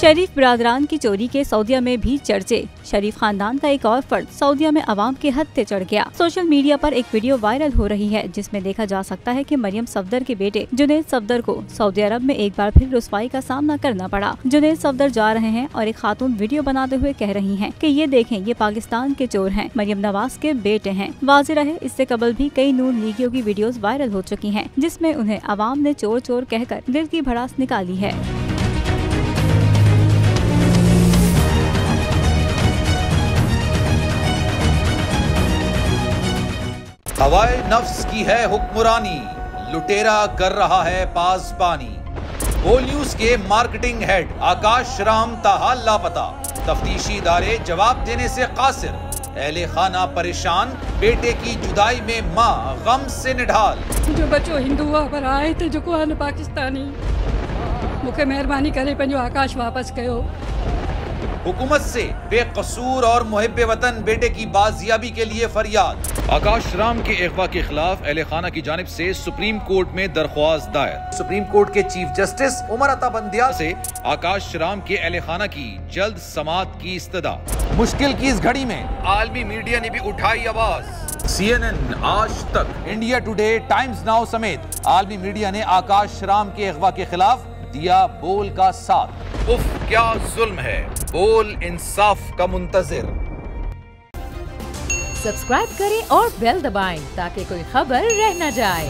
शरीफ बिरादरान की चोरी के सऊदीया में भी चर्चे। शरीफ खानदान का एक और फर्द सऊदीया में अवाम के हत्थे चढ़ गया। सोशल मीडिया पर एक वीडियो वायरल हो रही है जिसमें देखा जा सकता है कि मरियम सफदर के बेटे जुनैद सफदर को सऊदी अरब में एक बार फिर रुसवाई का सामना करना पड़ा। जुनैद सफदर जा रहे हैं और एक खातून वीडियो बनाते हुए कह रही है कि ये देखें, ये पाकिस्तान के चोर हैं, मरियम नवाज के बेटे हैं। वाज़ेह रहे, इससे कबल भी कई नून लीगियों की वीडियोस वायरल हो चुकी हैं जिसमें उन्हें अवाम ने चोर चोर कहकर दिल की भड़ास निकाली है। हवाए नफ्स की है हुक्मरानी, लुटेरा कर रहा है पासबानी। बोल न्यूज के मार्केटिंग हेड आकाश राम ताहाल लापता, तफ्तीशी इदारे जवाब देने से कासिर। अहले खाना परेशान, बेटे की जुदाई में माँ गम से निढाल। जो बच्चो हिंदू पर आए थे जो को आन पाकिस्तानी, मुझे मेहरबानी करे पंजो आकाश वापस कयो। हुकूमत से बेकसूर और मुहिब्बे वतन बेटे की बाजियाबी के लिए फरियाद। आकाश राम के अगवा के खिलाफ अहले खाना की जानिब से सुप्रीम कोर्ट में दरख्वास्त दायर। सुप्रीम कोर्ट के चीफ जस्टिस उमर अता बंदियाल से आकाश राम के अहले खाना की जल्द समाअत की इस्तदा। मुश्किल की इस घड़ी में आलमी मीडिया ने भी उठाई आवाज। CNN, आज तक, इंडिया टुडे, टाइम्स नाउ समेत आलमी मीडिया ने आकाश राम के अगवा के खिलाफ दिया बोल का साथ। उफ क्या जुल्म है, बोल इंसाफ का मुंतजिर। सब्सक्राइब करें और बेल दबाएं ताकि कोई खबर रह न जाए।